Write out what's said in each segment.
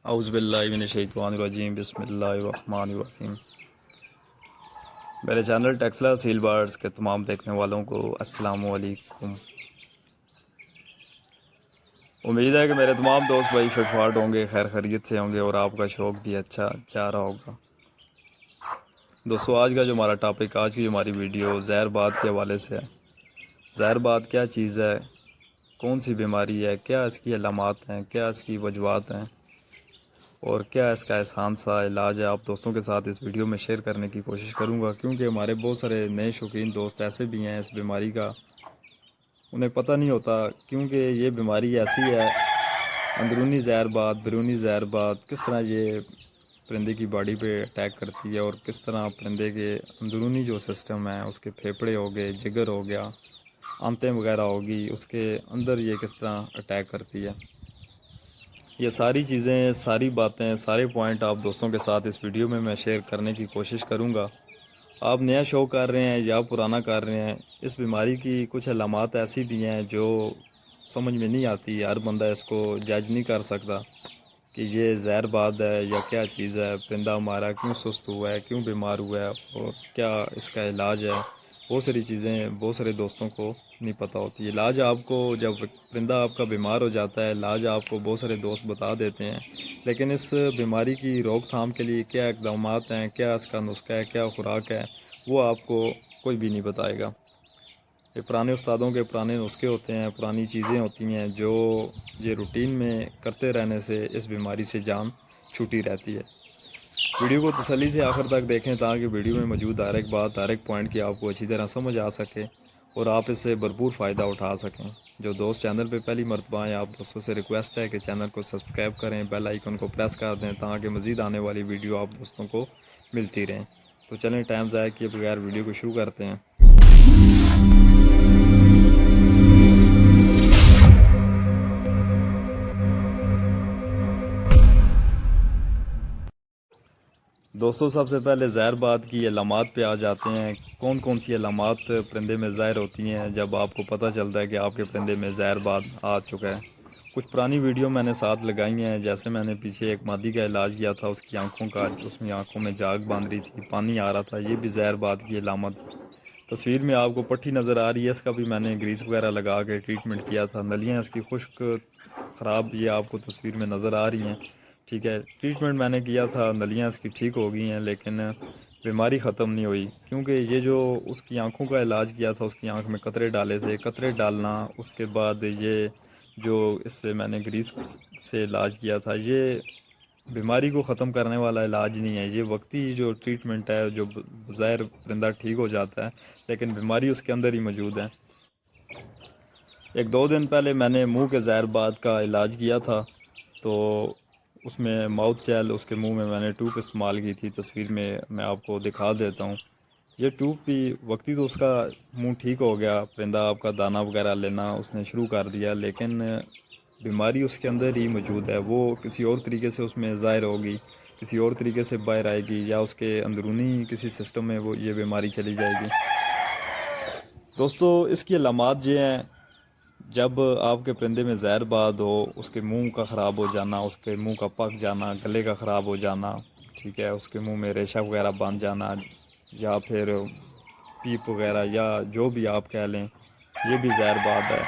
اعوذ باللہ من الشیطان الرجیم، بسم اللہ الرحمن الرحیم۔ میرے چینل ٹیکسلا سیل بارڈز کے تمام دیکھنے والوں کو السلام علیکم۔ امید ہے کہ میرے تمام دوست بھائی فٹ فاٹ ہوں گے، خیر خیریت سے ہوں گے اور آپ کا شوق بھی اچھا جا رہا ہوگا۔ دوستو، آج کا جو ہمارا ٹاپک، آج کی جو ہماری ویڈیو زہر باد کے حوالے سے ہے۔ زہر باد کیا چیز ہے، کون سی بیماری ہے، کیا اس کی علامات ہیں، کیا اس کی وجوہات ہیں اور کیا اس کا آسان سا علاج ہے، آپ دوستوں کے ساتھ اس ویڈیو میں شیئر کرنے کی کوشش کروں گا، کیونکہ ہمارے بہت سارے نئے شوقین دوست ایسے بھی ہیں اس بیماری کا انہیں پتہ نہیں ہوتا، کیونکہ یہ بیماری ایسی ہے، اندرونی زہر باد، بیرونی زہر باد، کس طرح یہ پرندے کی باڈی پہ اٹیک کرتی ہے اور کس طرح پرندے کے اندرونی جو سسٹم ہے، اس کے پھیپھڑے ہو گئے، جگر ہو گیا، آنتیں وغیرہ ہوگی، اس کے اندر یہ کس طرح اٹیک کرتی ہے۔ یہ ساری چیزیں، ساری باتیں، سارے پوائنٹ آپ دوستوں کے ساتھ اس ویڈیو میں شیئر کرنے کی کوشش کروں گا۔ آپ نیا شو کر رہے ہیں یا پرانا کر رہے ہیں، اس بیماری کی کچھ علامات ایسی بھی ہیں جو سمجھ میں نہیں آتی، ہر بندہ اس کو جج نہیں کر سکتا کہ یہ زہر باد ہے یا کیا چیز ہے، پرندہ ہمارا کیوں سست ہوا ہے، کیوں بیمار ہوا ہے اور کیا اس کا علاج ہے۔ بہت ساری چیزیں بہت سارے دوستوں کو نہیں پتہ ہوتی۔ علاج آپ کو، جب پرندہ آپ کا بیمار ہو جاتا ہے، علاج آپ کو بہت سارے دوست بتا دیتے ہیں، لیکن اس بیماری کی روک تھام کے لیے کیا اقدامات ہیں، کیا اس کا نسخہ ہے، کیا خوراک ہے، وہ آپ کو کوئی بھی نہیں بتائے گا۔ یہ پرانے استادوں کے پرانے نسخے ہوتے ہیں، پرانی چیزیں ہوتی ہیں جو یہ روٹین میں کرتے رہنے سے اس بیماری سے جان چھوٹی رہتی ہے۔ ویڈیو کو تسلی سے آخر تک دیکھیں تاکہ ویڈیو میں موجود ہر ایک بات، ہر ایک پوائنٹ کی آپ کو اچھی طرح سمجھ آ سکے اور آپ اس سے بھرپور فائدہ اٹھا سکیں۔ جو دوست چینل پہ پہلی مرتبہ ہیں، آپ دوستوں سے ریکویسٹ ہے کہ چینل کو سبسکرائب کریں، بیل آئیکن کو پریس کر دیں تاکہ مزید آنے والی ویڈیو آپ دوستوں کو ملتی رہیں۔ تو چلیں ٹائم ضائع کیے بغیر ویڈیو کو شروع کرتے ہیں۔ دوستو، سب سے پہلے زہر باد کی علامات پہ آ جاتے ہیں۔ کون کون سی علامات پرندے میں ظاہر ہوتی ہیں جب آپ کو پتہ چلتا ہے کہ آپ کے پرندے میں زہر باد آ چکا ہے۔ کچھ پرانی ویڈیو میں نے ساتھ لگائی ہیں، جیسے میں نے پیچھے ایک مادی کا علاج کیا تھا، اس کی آنکھوں کا، اس میں آنکھوں میں جاگ باندھ رہی تھی، پانی آ رہا تھا، یہ بھی زہر باد کی علامت۔ تصویر میں آپ کو پٹھی نظر آ رہی ہے، اس کا بھی میں نے گریس وغیرہ لگا کے ٹریٹمنٹ کیا تھا۔ نلیاں اس کی خشک خراب، یہ آپ کو تصویر میں نظر آ رہی ہیں، ٹھیک ہے۔ ٹریٹمنٹ میں نے کیا تھا، نلیاں اس کی ٹھیک ہو گئی ہیں، لیکن بیماری ختم نہیں ہوئی، کیونکہ یہ جو اس کی آنکھوں کا علاج کیا تھا، اس کی آنکھ میں قطرے ڈالے تھے، قطرے ڈالنا، اس کے بعد یہ جو اس سے میں نے گریس سے علاج کیا تھا، یہ بیماری کو ختم کرنے والا علاج نہیں ہے، یہ وقتی جو ٹریٹمنٹ ہے، جو ظاہر پرندہ ٹھیک ہو جاتا ہے لیکن بیماری اس کے اندر ہی موجود ہے۔ ایک دو دن پہلے میں نے منہ کے زہر باد کا علاج کیا تھا، تو اس میں ماؤتھ جیل، اس کے منہ میں نے ٹوپ استعمال کی تھی، تصویر میں آپ کو دکھا دیتا ہوں۔ یہ ٹوپ بھی وقتی تو اس کا منہ ٹھیک ہو گیا، پرندہ آپ کا دانہ وغیرہ لینا اس نے شروع کر دیا، لیکن بیماری اس کے اندر ہی موجود ہے، وہ کسی اور طریقے سے اس میں ظاہر ہوگی، کسی اور طریقے سے باہر آئے گی، یا اس کے اندرونی کسی سسٹم میں وہ یہ بیماری چلی جائے گی۔ دوستو، اس کی علامات یہ ہیں، جب آپ کے پرندے میں زہر باد ہو، اس کے منہ کا خراب ہو جانا، اس کے منہ کا پک جانا، گلے کا خراب ہو جانا، ٹھیک ہے، اس کے منہ میں ریشہ وغیرہ باندھ جانا، یا پھر پیپ وغیرہ، یا جو بھی آپ کہہ لیں، یہ بھی زہر باد ہے۔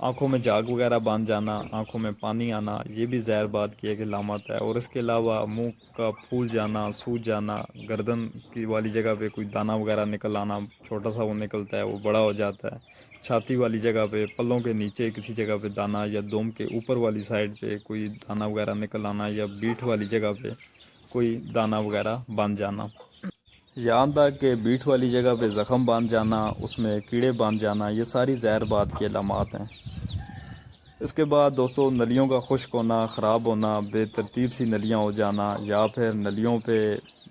آنکھوں میں جاگ وغیرہ باندھ جانا، آنکھوں میں پانی آنا، یہ بھی زہر باد کی ایک علامت ہے۔ اور اس کے علاوہ منہ کا پھول جانا، سوج جانا، گردن کی والی جگہ پہ کوئی دانہ وغیرہ نکل آنا، چھوٹا سا وہ نکلتا ہے، وہ بڑا ہو جاتا ہے، چھاتی والی جگہ پہ، پلوں کے نیچے کسی جگہ پہ دانہ، یا دوم کے اوپر والی سائڈ پہ کوئی دانہ وغیرہ نکل آنا، یا بیٹ والی جگہ پہ کوئی دانہ وغیرہ باندھ جانا، یہاں تک کہ بیٹ والی جگہ پہ زخم باندھ جانا، اس میں کیڑے باندھ جانا، یہ ساری زہر باد کی علامات ہیں۔ اس کے بعد دوستو، نلیوں کا خشک ہونا، خراب ہونا، بے ترتیب سی نلیاں ہو جانا، یا پھر نلیوں پہ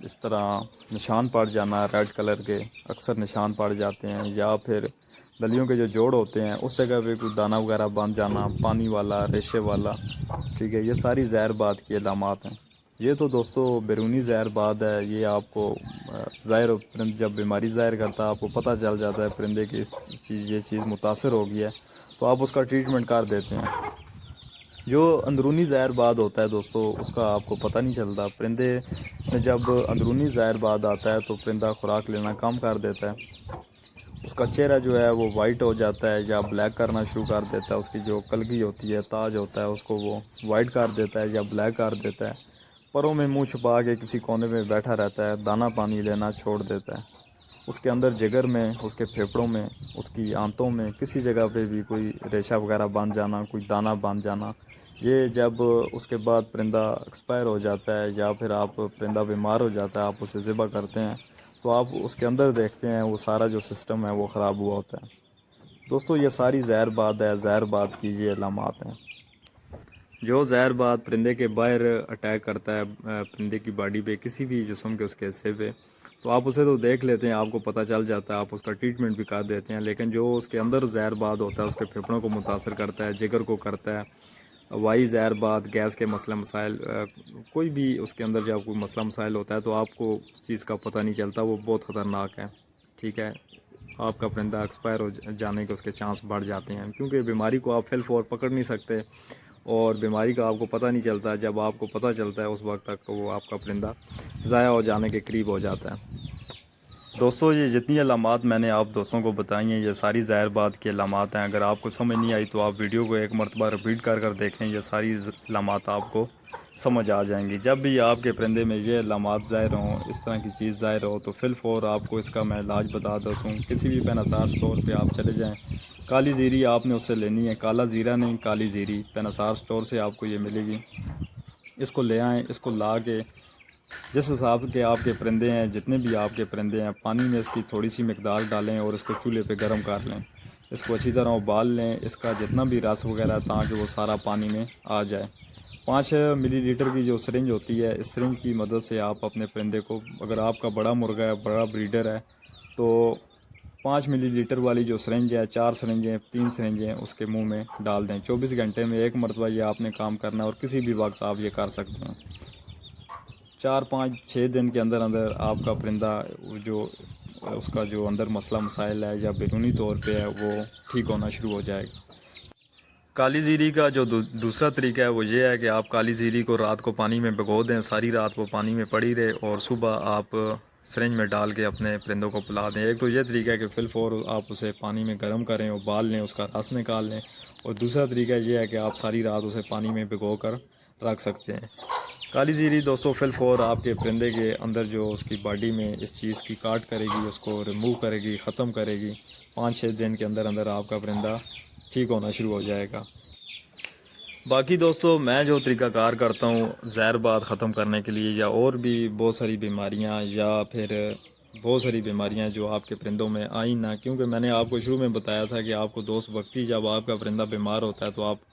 اس طرح نشان پڑ جانا، ریڈ کلر کے اکثر نشان پڑ جاتے ہیں، یا پھر نلیوں کے جو جوڑ ہوتے ہیں اس جگہ پہ کوئی دانہ وغیرہ باندھ جانا، پانی والا، ریشے والا، ٹھیک ہے، یہ ساری زہر باد کی علامات ہیں۔ یہ تو دوستو بیرونی زہر باد ہے، یہ آپ کو ظاہر جب بیماری ظاہر کرتا ہے، آپ کو پتہ چل جاتا ہے پرندے کی یہ چیز متاثر ہو گئی ہے، تو آپ اس کا ٹریٹمنٹ کر دیتے ہیں۔ جو اندرونی زہر باد ہوتا ہے دوستو، اس کا آپ کو پتہ نہیں چلتا۔ پرندے میں جب اندرونی زہر باد آتا ہے تو پرندہ خوراک لینا کم کر دیتا ہے، اس کا چہرہ جو ہے وہ وائٹ ہو جاتا ہے یا بلیک کرنا شروع کر دیتا ہے، اس کی جو کلگی ہوتی ہے، تاج ہوتا ہے، اس کو وہ وائٹ کر دیتا ہے یا بلیک کر دیتا ہے۔ پروں میں منہ چھپا کے کسی کونے میں بیٹھا رہتا ہے، دانہ پانی لینا چھوڑ دیتا ہے۔ اس کے اندر جگر میں، اس کے پھیپھڑوں میں، اس کی آنتوں میں کسی جگہ پہ بھی کوئی ریشہ وغیرہ بن جانا، کوئی دانہ بن جانا، یہ جب اس کے بعد پرندہ ایکسپائر ہو جاتا ہے یا پھر آپ پرندہ بیمار ہو جاتا ہے، آپ اسے ذبح کرتے ہیں تو آپ اس کے اندر دیکھتے ہیں وہ سارا جو سسٹم ہے وہ خراب ہوا ہوتا ہے۔ دوستو یہ ساری زہر باد ہے، زہر باد کی یہ علامات ہیں۔ جو زہر باد پرندے کے باہر اٹیک کرتا ہے پرندے کی باڈی پہ، کسی بھی جسم کے اس کے حصے پہ، تو آپ اسے تو دیکھ لیتے ہیں، آپ کو پتہ چل جاتا ہے، آپ اس کا ٹریٹمنٹ بھی کر دیتے ہیں، لیکن جو اس کے اندر زہر باد ہوتا ہے، اس کے پھیپھڑوں کو متاثر کرتا ہے، جگر کو کرتا ہے، وائی زہر باد، گیس کے مسئلہ مسائل، کوئی بھی اس کے اندر جب کوئی مسئلہ مسائل ہوتا ہے تو آپ کو اس چیز کا پتہ نہیں چلتا، وہ بہت خطرناک ہے، ٹھیک ہے۔ آپ کا پرندہ ایکسپائر ہو جانے کے اس کے چانس بڑھ جاتے ہیں، کیونکہ بیماری کو آپ فل فور پکڑ نہیں سکتے اور بیماری کا آپ کو پتہ نہیں چلتا، جب آپ کو پتہ چلتا ہے اس وقت تک وہ آپ کا پرندہ ضائع ہو جانے کے قریب ہو جاتا ہے۔ دوستو یہ جتنی علامات میں نے آپ دوستوں کو بتائی ہیں، یہ ساری زہر باد کی علامات ہیں۔ اگر آپ کو سمجھ نہیں آئی تو آپ ویڈیو کو ایک مرتبہ رپیٹ کر دیکھیں، یہ ساری علامات آپ کو سمجھ آ جائیں گی۔ جب بھی آپ کے پرندے میں یہ علامات ظاہر ہوں، اس طرح کی چیز ظاہر ہو، تو فل فور آپ کو اس کا میں علاج بتا دیتا ہوں۔ کسی بھی پیناسار سٹور پہ آپ چلے جائیں، کالی زیری آپ نے اس سے لینی ہے، کالا زیرہ نہیں، کالی زیری پیناسار سٹور سے آپ کو یہ ملے گی۔ اس کو لے آئیں، اس کو لا کے جس حساب کے آپ کے پرندے ہیں، جتنے بھی آپ کے پرندے ہیں، پانی میں اس کی تھوڑی سی مقدار ڈالیں اور اس کو چولہے پہ گرم کر لیں، اس کو اچھی طرح ابال لیں، اس کا جتنا بھی رس وغیرہ تاکہ وہ سارا پانی میں آ جائے۔ 5 ملی لیٹر کی جو سرنج ہوتی ہے، اس سرنج کی مدد سے آپ اپنے پرندے کو، اگر آپ کا بڑا مرغا ہے، بڑا بریڈر ہے، تو 5 ملی لیٹر والی جو سرنج ہے، 4 سرنجیں، 3 سرنجیں اس کے منہ میں ڈال دیں۔ 24 گھنٹے میں ایک مرتبہ یہ آپ نے کام کرنا ہے اور کسی بھی وقت آپ یہ کر سکتے ہیں۔ 4 5 6 دن کے اندر اندر آپ کا پرندہ جو اس کا جو اندر مسئلہ مسائل ہے یا بیرونی طور پہ ہے وہ ٹھیک ہونا شروع ہو جائے گا۔ کالی زیری کا جو دوسرا طریقہ ہے وہ یہ ہے کہ آپ کالی زیری کو رات کو پانی میں بھگو دیں، ساری رات وہ پانی میں پڑی رہے اور صبح آپ سرنج میں ڈال کے اپنے پرندوں کو پلا دیں۔ ایک تو یہ طریقہ ہے کہ فل فور آپ اسے پانی میں گرم کریں، ابال لیں، اس کا رس نکال لیں، اور دوسرا طریقہ یہ ہے کہ آپ ساری رات اسے پانی میں بھگو کر رکھ سکتے ہیں۔ کالی زیری دوستو فل فور آپ کے پرندے کے اندر جو اس کی باڈی میں اس چیز کی کاٹ کرے گی، اس کو ریموو کرے گی، ختم کرے گی۔ 5 6 دن کے اندر اندر آپ کا پرندہ ٹھیک ہونا شروع ہو جائے گا۔ باقی دوستو میں جو طریقہ کار کرتا ہوں زہر باد ختم کرنے کے لیے، یا اور بھی بہت ساری بیماریاں، یا پھر بہت ساری بیماریاں جو آپ کے پرندوں میں آئیں نہ، کیونکہ میں نے آپ کو شروع میں بتایا تھا کہ آپ کو دوست وقتی جب آپ کا پرندہ بیمار ہوتا ہے تو آپ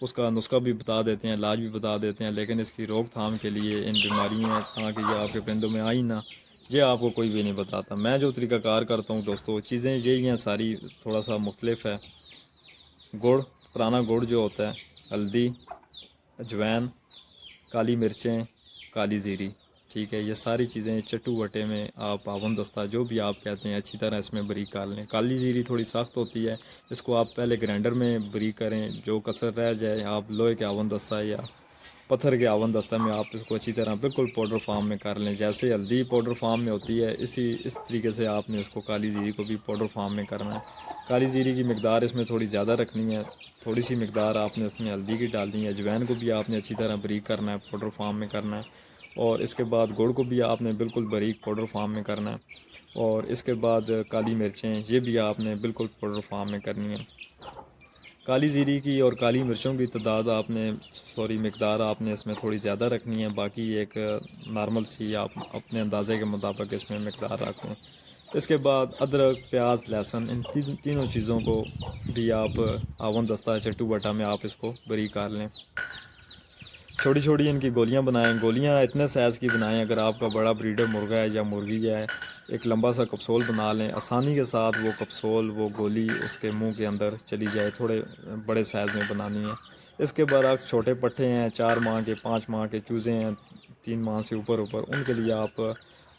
اس کا نسخہ بھی بتا دیتے ہیں، علاج بھی بتا دیتے ہیں، لیکن اس کی روک تھام کے لیے ان بیماریاں تاکہ یہ آپ کے پرندوں میں آئیں نہ، یہ آپ کو کوئی بھی نہیں بتاتا۔ میں جو طریقہ کار کرتا ہوں دوستو، چیزیں یہی ہیں ساری، تھوڑا سا مختلف ہے۔ گڑ، پرانا گڑ جو ہوتا ہے، ہلدی، اجوین، کالی مرچیں، کالی زیری، ٹھیک ہے، یہ ساری چیزیں چٹو وٹے میں آپ پاون دستہ جو بھی آپ کہتے ہیں اچھی طرح اس میں بریک کر لیں۔ کالی زیری تھوڑی سخت ہوتی ہے، اس کو آپ پہلے گرینڈر میں بریک کریں، جو کسر رہ جائے آپ لوہے کے آون دستہ یا پتھر کے آون دستہ میں آپ اس کو اچھی طرح بالکل پاؤڈر فارم میں کر لیں، جیسے ہلدی پاؤڈر فارم میں ہوتی ہے، اس طریقے سے آپ نے اس کو کالی زیری کو بھی پاؤڈر فارم میں کرنا ہے۔ کالی زیری کی مقدار اس میں تھوڑی زیادہ رکھنی ہے، تھوڑی سی مقدار آپ نے اس میں ہلدی کی ڈالنی ہے، اجوین کو بھی آپ نے اچھی طرح بریک کرنا ہے، پاؤڈر فارم میں کرنا ہے، اور اس کے بعد گڑ کو بھی آپ نے بالکل باریک پاؤڈر فارم میں کرنا ہے، اور اس کے بعد کالی مرچیں یہ بھی آپ نے بالکل پاؤڈر فارم میں کرنی ہے۔ کالی زیری کی اور کالی مرچوں کی تعداد مقدار آپ نے اس میں تھوڑی زیادہ رکھنی ہے، باقی ایک نارمل سی آپ اپنے اندازے کے مطابق اس میں مقدار رکھیں۔ اس کے بعد ادرک، پیاز، لہسن، ان تینوں چیزوں کو بھی آپ آون دستہ چٹو بٹا میں آپ اس کو بریک کر لیں۔ چھوٹی چھوٹی ان کی گولیاں بنائیں، گولیاں اتنے سائز کی بنائیں، اگر آپ کا بڑا بریڈر مرغا ہے یا مرغی ہے، ایک لمبا سا کپسول بنا لیں، آسانی کے ساتھ وہ کپسول، وہ گولی اس کے منہ کے اندر چلی جائے، تھوڑے بڑے سائز میں بنانی ہے۔ اس کے برعکس چھوٹے پٹھے ہیں، 4 ماہ کے، 5 ماہ کے چوزے ہیں، 3 ماہ سے اوپر، ان کے لیے آپ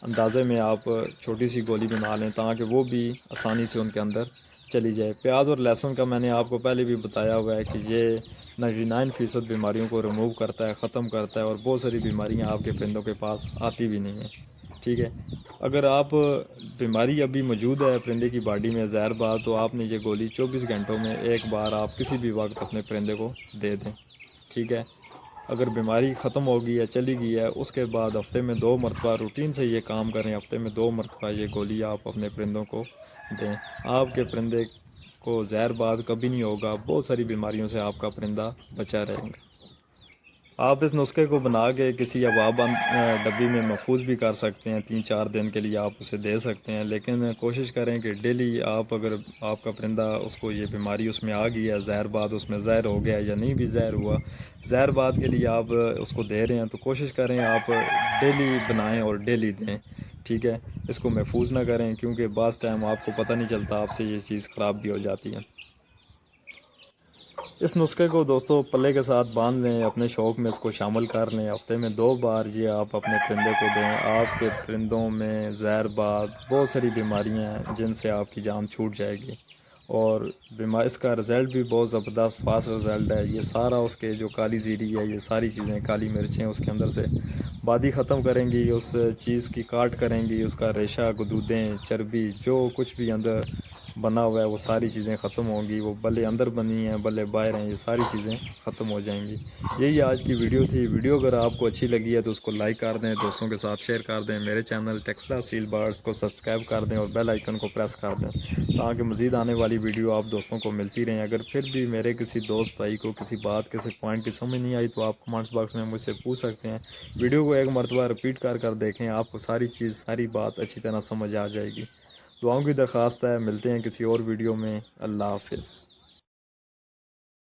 اندازے میں آپ چھوٹی سی گولی بنا لیں تاکہ وہ بھی آسانی سے ان کے اندر چلی جائے۔ پیاز اور لہسن کا میں نے آپ کو پہلے بھی بتایا ہوا ہے کہ یہ 99% بیماریوں کو ریموو کرتا ہے، ختم کرتا ہے، اور بہت ساری بیماریاں آپ کے پرندوں کے پاس آتی بھی نہیں ہیں، ٹھیک ہے۔ اگر آپ بیماری ابھی موجود ہے پرندے کی باڈی میں زہر باد، تو آپ نے یہ گولی 24 گھنٹوں میں ایک بار آپ کسی بھی وقت اپنے پرندے کو دے دیں، ٹھیک ہے۔ اگر بیماری ختم ہو گئی ہے، چلی گئی ہے، اس کے بعد ہفتے میں 2 مرتبہ روٹین سے یہ کام کریں، ہفتے میں 2 مرتبہ یہ گولی آپ اپنے پرندوں کو دیں، آپ کے پرندے کو زہر باد کبھی نہیں ہوگا، بہت ساری بیماریوں سے آپ کا پرندہ بچا رہے گا۔ آپ اس نسخے کو بنا کے کسی ہوا بند ڈبی میں محفوظ بھی کر سکتے ہیں، 3-4 دن کے لیے آپ اسے دے سکتے ہیں، لیکن کوشش کریں کہ ڈیلی آپ، اگر آپ کا پرندہ اس کو یہ بیماری اس میں آ گئی ہے، زہر باد اس میں زہر ہو گیا یا نہیں بھی زہر ہوا، زہر باد کے لیے آپ اس کو دے رہے ہیں تو کوشش کریں آپ ڈیلی بنائیں اور ڈیلی دیں، ٹھیک ہے۔ اس کو محفوظ نہ کریں، کیونکہ بعض ٹائم آپ کو پتہ نہیں چلتا، آپ سے یہ چیز خراب بھی ہو جاتی ہے۔ اس نسخے کو دوستو پلے کے ساتھ باندھ لیں، اپنے شوق میں اس کو شامل کر لیں، ہفتے میں 2 بار یہ آپ اپنے پرندے کو دیں، آپ کے پرندوں میں زہر باد بہت ساری بیماریاں ہیں جن سے آپ کی جان چھوٹ جائے گی، اور اس کا رزلٹ بھی بہت زبردست فاسٹ رزلٹ ہے۔ یہ سارا اس کے جو کالی زیرہ ہے، یہ ساری چیزیں کالی مرچیں اس کے اندر سے بادی ختم کریں گی، اس چیز کی کاٹ کریں گی، اس کا ریشہ، گدودیں، چربی، جو کچھ بھی اندر بنا ہوا ہے وہ ساری چیزیں ختم ہوں گی، وہ بلے اندر بنی ہیں بلے باہر ہیں، یہ ساری چیزیں ختم ہو جائیں گی۔ یہی آج کی ویڈیو تھی۔ ویڈیو اگر آپ کو اچھی لگی ہے تو اس کو لائک کر دیں، دوستوں کے ساتھ شیئر کر دیں، میرے چینل ٹیکسلا سیل برڈز کو سبسکرائب کر دیں اور بیل آئیکن کو پریس کر دیں، تاکہ مزید آنے والی ویڈیو آپ دوستوں کو ملتی رہیں۔ اگر پھر بھی میرے کسی دوست بھائی کو کسی بات، کسی پوائنٹ کی سمجھ نہیں آئی تو آپ کمنٹس باکس میں مجھ سے پوچھ سکتے ہیں۔ ویڈیو کو ایک مرتبہ رپیٹ کر دیکھیں، آپ کو ساری چیز، ساری بات اچھی طرح سمجھ آ جائے گی۔ دعاؤں کی درخواست ہے، ملتے ہیں کسی اور ویڈیو میں۔ اللہ حافظ۔